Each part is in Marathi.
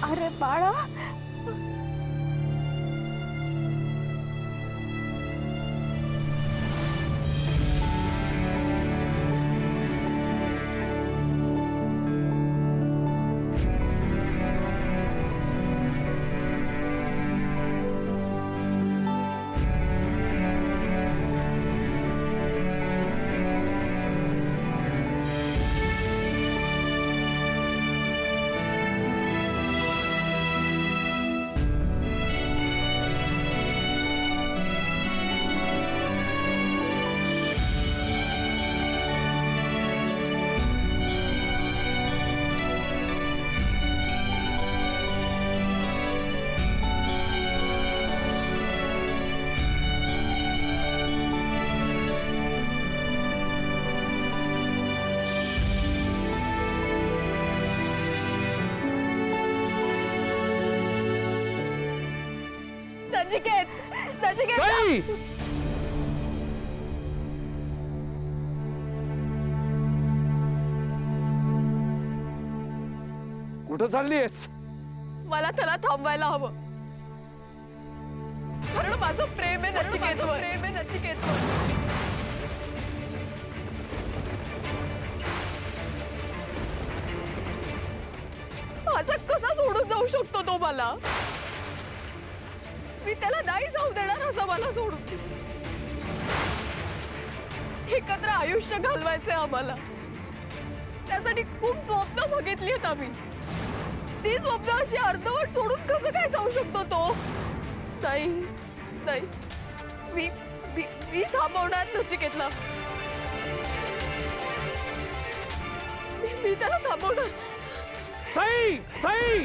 अरे बाळा, नचिकेत, नचिकेत, कुठं चाललीयस? मला त्याला थांबवायला हवं, कारण माझं प्रेम आहे नचिकेतवर, प्रेम आहे नचिकेतवर. असं कसा सोडून जाऊ शकतो तो मला? मी त्याला नाही जाऊ देणार असं मला सोडून. एकत्र आयुष्य घालवायचंय आम्हाला. त्यासाठी खूप स्वप्न बघितली आहेत आम्ही. ती स्वप्न अशी अर्धवट सोडून कसं काय जाऊ शकतो तो? नाही नाही, मी थांबवणार नचिकेतला. मी त्याला थांबवणार. साई, साई,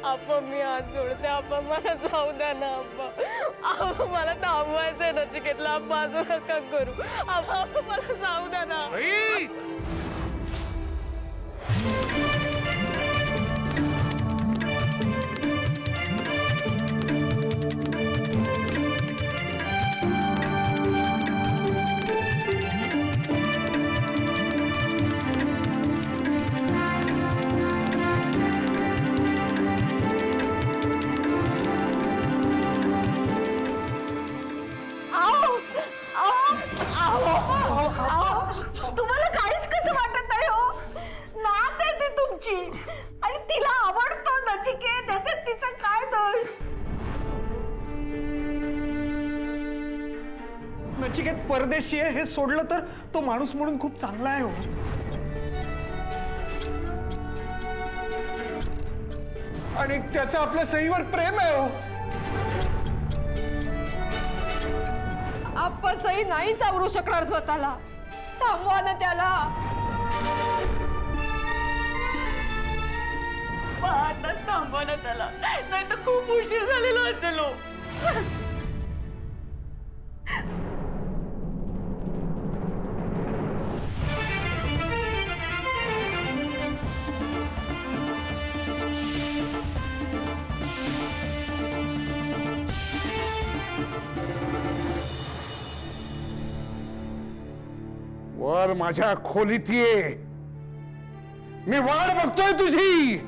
आप्पा मी हात जोडते. आप्पा मला जाऊ द्या ना. आप्पा मला थांबवायचंय नचिकेतला. आप्पा असं नका करू. आप्पा मला जाऊ द्या ना. तुम्हाला काहीच कसं वाटत नाही हो? नात आहे ती तुमची आणि तिला आवडतो नचिकेत. त्याच्यात तिचा काय दोष? नचिकेत परदेशी आहे हे सोडलं तर तो माणूस म्हणून खूप चांगला आहे हो. आणि त्याचं आपल्या सईवर प्रेम आहे हो. आप्पा सई नाही सावरू शकणार स्वतःला. थांबवा ना त्याला. आता थांबवा ना त्याला, नाही तर खूप उशीर झालेला असेल. वर माझ्या खोलीत ये. मी वाट बघतोय तुझी.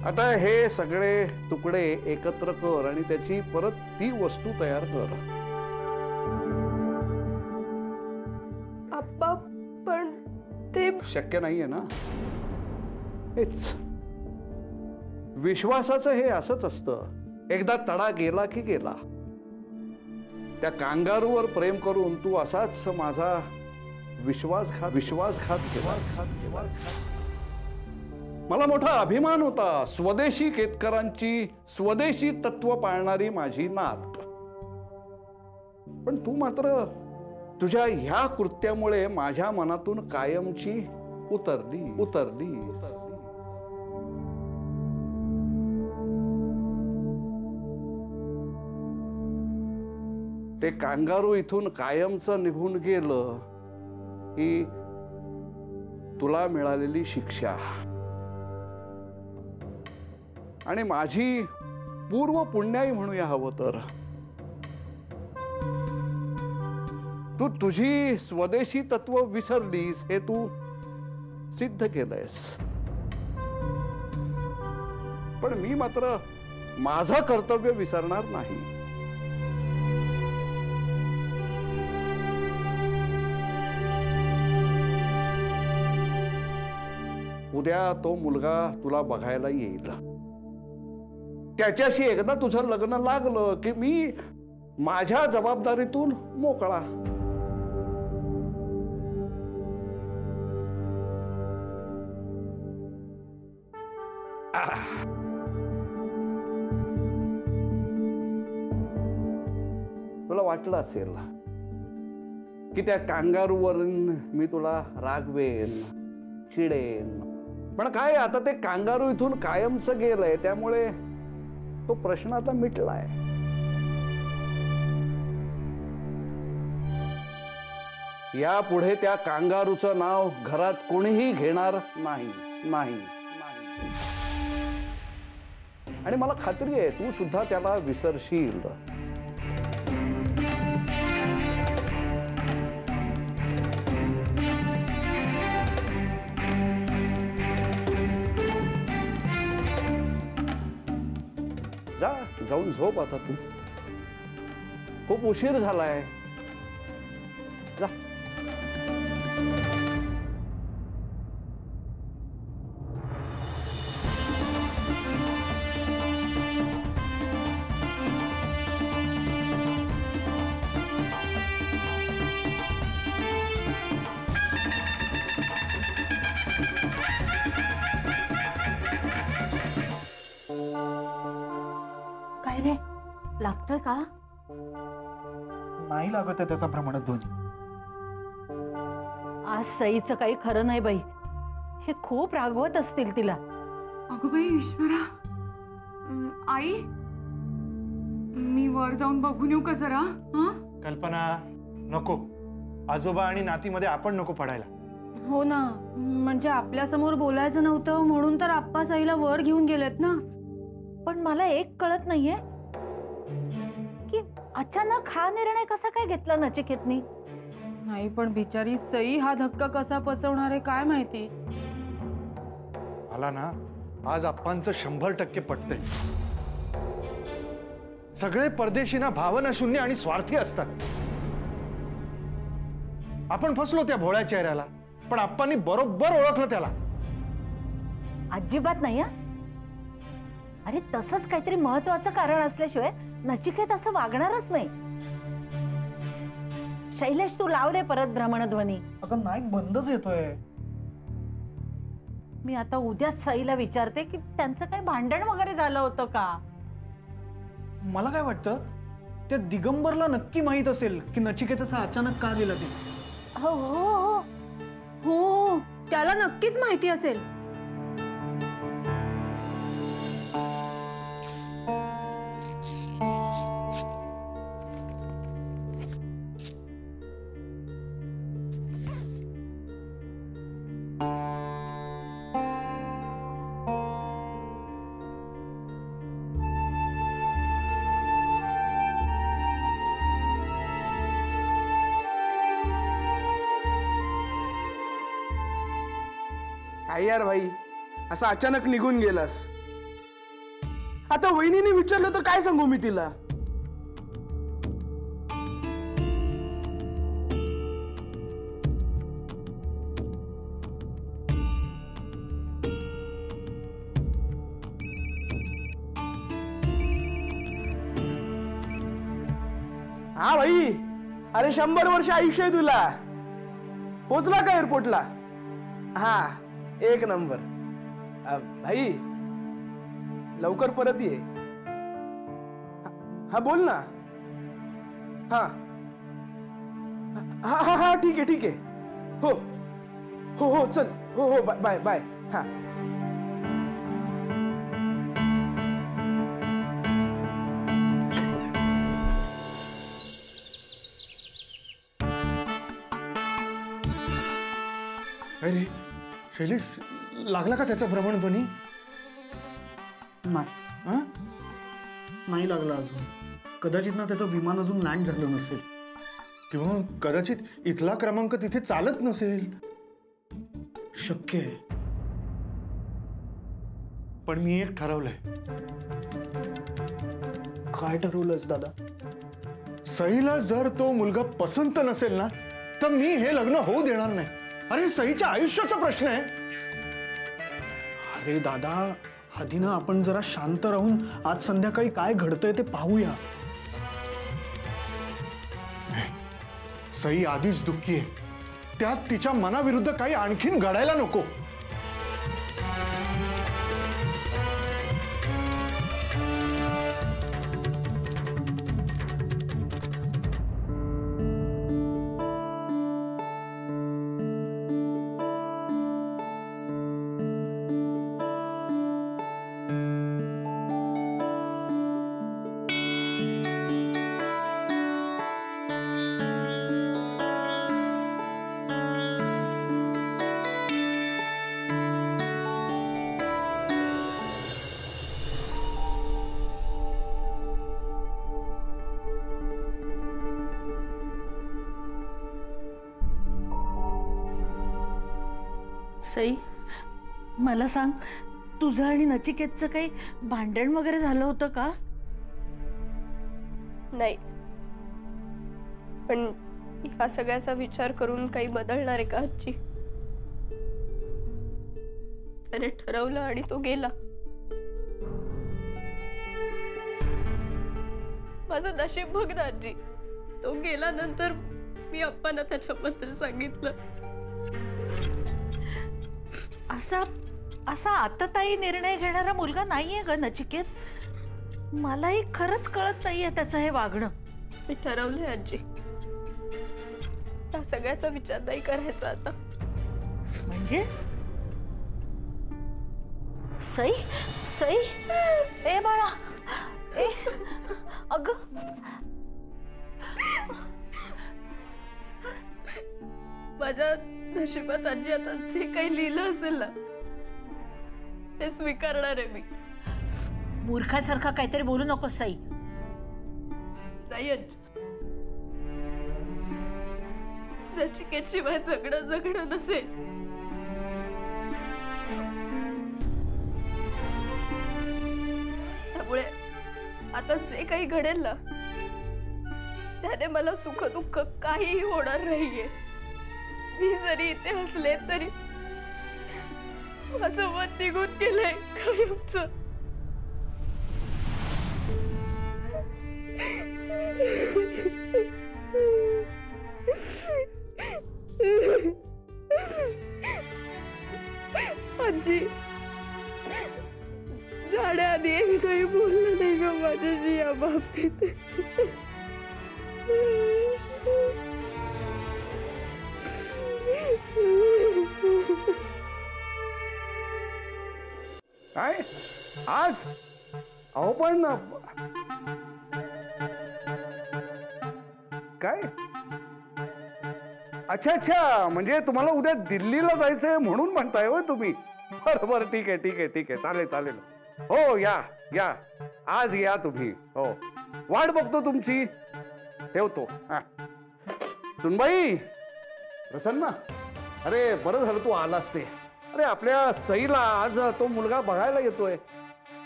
आता हे सगळे तुकडे एकत्र कर आणि त्याची परत ती वस्तू तयार कर. आप्पा पण ते शक्य नाहीये ना. हेच विश्वासाचं हे असंच असतं. एकदा तडा गेला की गेला. त्या कांगारूवर प्रेम करून तू असाच माझा विश्वासघात केला. मला मोठा अभिमान होता स्वदेशी केतकरांची स्वदेशी तत्व पाळणारी माझी नात. पण तू मात्र तुझ्या ह्या कृत्यामुळे माझ्या मनातून कायमची उतरली. ते कांगारू इथून कायमचं निघून गेलं ही तुला मिळालेली शिक्षा आणि माझी पूर्व पुण्याई म्हणूया हवं तर. तू तुझी स्वदेशी तत्व विसरलीस हे तू सिद्ध केलंयस. पण मी मात्र माझं कर्तव्य विसरणार नाही. उद्या तो मुलगा तुला बघायला येईल. त्याच्याशी एकदा तुझं लग्न लागलं की मी माझ्या जबाबदारीतून मोकळा. तुला वाटलं असेल की त्या कांगारूवरून मी तुला रागवेन चिडेन. पण काय आता ते कांगारू इथून कायमचं गेलंय त्यामुळे तो प्रश्न आता मिटलाय. यापुढे त्या कांगारूचं नाव घरात कोणीही घेणार नाही. आणि मला खात्री आहे तू सुद्धा त्याला विसरशील. जाऊन झोप आता तू. खूप उशीर झालाय. जा. काय रे लागतोय का? नाही लागत आहे त्याचा भ्रमणध्वनी. आज सईचं काही खरं नाही बाई. हे खूप रागवत असतील तिला. अगं बाई ईश्वरा. आई मी वर जाऊन बघून येऊ का जरा? कल्पना नको. आजोबा आणि नातीमध्ये आपण नको पडायला. हो ना, म्हणजे आपल्या समोर बोलायचं नव्हतं म्हणून तर आप्पा साईला वर घेऊन गेलेत ना. पण मला एक कळत नाहीये की अचानक हा निर्णय कसा काय घेतला नचिकेतनी. नाही पण बिचारी सई हा धक्का कसा पचवणार आहे काय माहिती. मला ना आज आप्पांचं 100% पटतंय. सगळे परदेशी ना भावना शून्य आणि स्वार्थी असतात. आपण फसलो त्या भोळ्या चेहऱ्याला. पण आप्पांनी बरोबर ओळखलं त्याला. अजिबात नाही. अरे तसंच काहीतरी महत्वाचं कारण असल्याशिवाय नचिकेत असं वागणारच नाही. शैलेश तू लाव रे परत भ्रमणध्वनी. अगं नाही बंदच येतोय. मी आता उद्याच सईला विचारते की त्यांचं काही भांडण वगैरे झालं होतं का. मला काय वाटतं त्या दिगंबरला नक्की माहित असेल की नचिकेत असं अचानक का गेला ते. हो हो हो हो त्याला नक्कीच माहिती असेल. काय यार भाई, असं अचानक निघून गेलास. आता वहिनीने विचारलं तर काय सांगू मी तिला? हा भाई, अरे 100 वर्ष आयुष्य आहे तुला. पोचला का एअरपोर्टला? हा, 1 नंबर. भाई लवकर परत ये. हा बोल ना. हा हा हा हा ठीक आहे ठीक आहे. हो हो हो चल. हो हो बाय बाय बाय. हा अरे शैलेश, लागला का त्याचा भ्रमणध्वनी? नाही. नाही लागला अजून. कदाचित ना त्याचं विमान अजून लँड झालं नसेल, किंवा कदाचित इथला क्रमांक तिथे चालत नसेल. शक्य आहे. पण मी एक ठरवलंय. काय ठरवलंस दादा? सईला जर तो मुलगा पसंत नसेल ना, तर मी हे लग्न होऊ देणार नाही. अरे सईच्या आयुष्याचा प्रश्न आहे. अरे दादा, आधी ना आपण जरा शांत राहून आज संध्याकाळी काय घडतंय ते पाहूया. सई आधीच दुःखी आहे, त्यात तिच्या मनाविरुद्ध काही आणखीन घडायला नको. सई, मला सांग, तुझं आणि नचिकेतचं काही भांडण वगैरे झालं होतं का? नाही, पण ह्या सगळ्याचा विचार करून काही बदलणार आहे का आजी? त्याने ठरवलं आणि तो गेला. माझं नशीब बघ ना आजी, तो गेल्यानंतर मी अप्पांना त्याच्याबद्दल सांगितलं. असा आताताई निर्णय घेणारा मुलगा नाहीये ग नचिकेत. मलाही खरंच कळत नाहीये त्याचं हे वागणं. मी ठरवलंय आजी, त्या सगळ्याचा विचार नाही करायचा आता. म्हणजे सई सई, ए बाळा, ए अग, माझ्या नशिबात आजी आता जे काही लिहिलं असेल ना, ते स्वीकारणार आहे मी. मूर्खासारखा काहीतरी बोलू नको सई. नाही आजी, नचिकेतशिवाय जगणं नसेल. त्यामुळे आता जे काही घडेल ना, त्याने मला सुख दुःख काहीही होणार नाहीये. मी जरी इथे असले तरी माझं मन निघून गेलंय कायमचं. आजी, जाण्याआधी एकही बोललं नाही ग माझ्याशी या बाबतीत. काय आज? अहो पण काय? अच्छा अच्छा, म्हणजे तुम्हाला उद्या दिल्लीला जायचंय म्हणून म्हणताय हो तुम्ही? बरं बरं, ठीक आहे ठीक आहे ठीक आहे, चालेल चालेल. हो या या, आज या तुम्ही. हो, वाट बघतो तुमची. ठेवतो. हा, सुनबाई, प्रसन्न, अरे बरं झालं तू आलास ते. अरे आपल्या सईला आज तो मुलगा बघायला येतोय.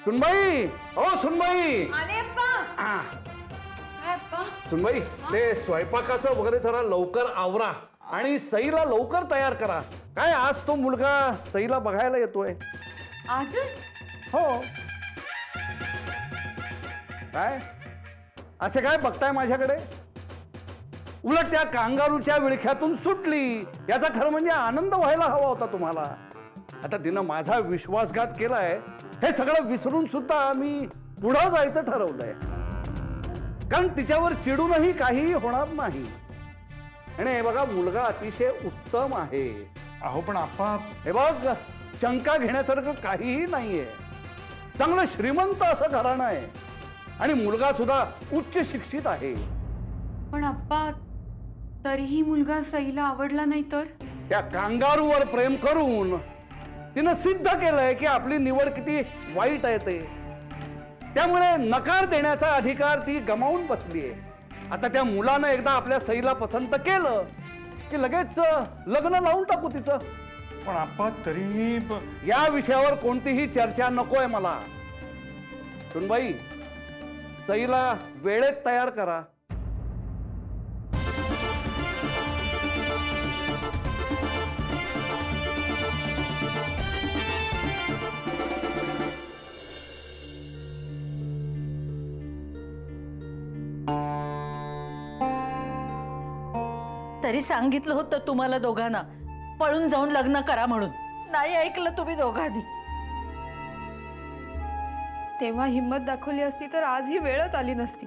सुनबाई, ओ सुनबाई. हा. सुनबाई, ते स्वयंपाकाचं वगैरे जरा लवकर आवरा आणि सईला लवकर तयार करा. काय आज तो मुलगा सईला बघायला येतोय. आजच? हो. काय असे काय बघताय माझ्याकडे. उलट त्या कांगारूच्या विळख्यातून सुटली याचा खरं म्हणजे आनंद व्हायला हवा होता तुम्हाला. आता तिनं माझा विश्वासघात केलाय हे सगळं विसरून सुद्धा मी पुढं जायचं ठरवलंय. कारण तिच्यावर चिडूनही काही होणार नाही. आणि हे बघा मुलगा अतिशय उत्तम आहे. अहो पण आप्पा, हे बघ शंका घेण्यासारखं काहीही नाहीये. चांगलं श्रीमंत असं घराणं आहे आणि मुलगा सुद्धा उच्च शिक्षित आहे. पण आप्पा तरीही मुलगा सईला आवडला नाही तर? त्या कांगारूवर प्रेम करून तिनं सिद्ध केलंय की आपली निवड किती वाईट आहे ते. त्यामुळे नकार देण्याचा अधिकार ती गमावून बसलीये. आता त्या मुलानं एकदा आपल्या सईला पसंत केलं की लगेच लग्न लावून टाकू तिचं. पण आप्पा तरीही या विषयावर कोणतीही चर्चा नकोय मला. सुनबाई, सईला वेळेत तयार करा. तरी सांगितलं होतं तुम्हाला दोघांना पळून जाऊन लग्न करा म्हणून. नाही ऐकलं तुम्ही दोघांनी. तेव्हा हिम्मत दाखवली असती तर आज ही वेळच आली नसती.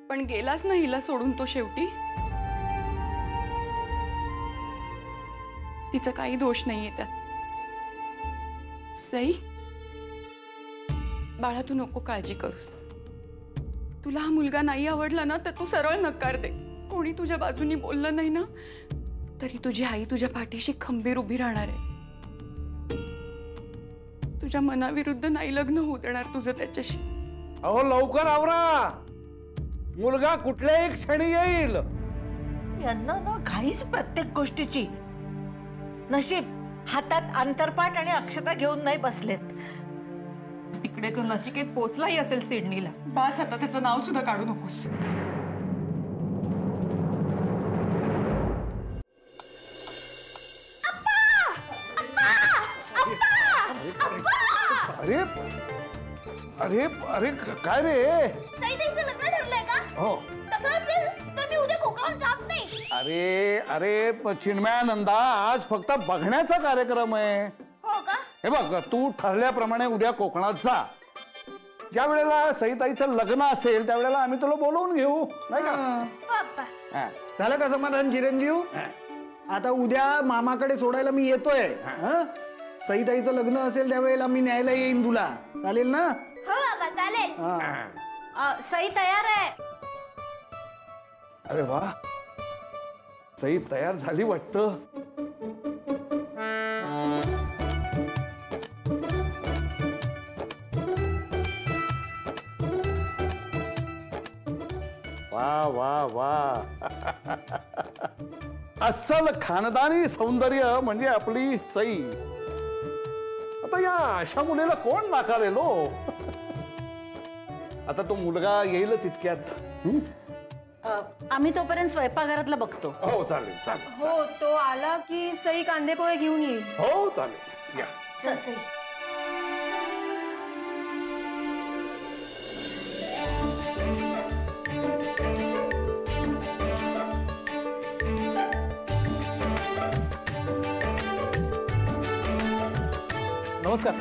पण गेलाच ना हिला सोडून तो शेवटी. तिचा काही दोष नाहीये त्यात. सई, बाळा तू नको काळजी करूस. तुला हा मुलगा नाही आवडला ना तर तू सरळ नकार दे. कोणी तुझ्या बाजूनी बोललं नाही ना तरी तुझी आई तुझ्या पाठीशी खंबीर उभी राहणार आहे. तुझ्या मनाविरुद्ध नाही लग्न होऊ देणार तुझं त्याच्याशी. अहो लवकर आवरा, मुलगा कुठल्याही क्षणी येईल. यांना ना घाईच प्रत्येक गोष्टीची. नशीब हातात अंतरपाट आणि अक्षता घेऊन नाही बसलेत. तिकडे तो नचिकेत पोचलाही असेल सिडनीला. बस आता त्याचं नाव सुद्धा काढू नकोस. अरे अरे अरे काय रे. सईताईचं लग्न ठरलंय का? हो. तसं असेल तर मी उद्या कोकणात जात नाही. अरे अरे चिन्मयानंदा, आज फक्त बघण्याचा कार्यक्रम आहे. हो का? हे बघ तू ठरल्याप्रमाणे उद्या कोकणात जा. ज्या वेळेला सईताईचं लग्न असेल त्यावेळेला आम्ही तुला बोलवून घेऊ नाही का. हो अप्पा. हा. झालं का समाधान चिरंजीव? आता उद्या मामाकडे सोडायला मी येतोय. सईताईचं लग्न असेल त्यावेळेला मी न्यायला येईन तुला. चालेल ना? हो बाबा चालेल. सई तयार आहे. अरे वा, सई तयार झाली वाटतं. वा वा वा. अस्सल खानदानी सौंदर्य म्हणजे आपली सई. आता या अशा मुलीला कोण नाकारेल हो. आता तो मुलगा येईलच इतक्यात. आम्ही तोपर्यंत स्वयंपाकघरातला बघतो. हो चालेल चालेल. हो, तो आला की सई कांदे पोहे घेऊन येईल. हो चालेल या. चल सई. नमस्कार.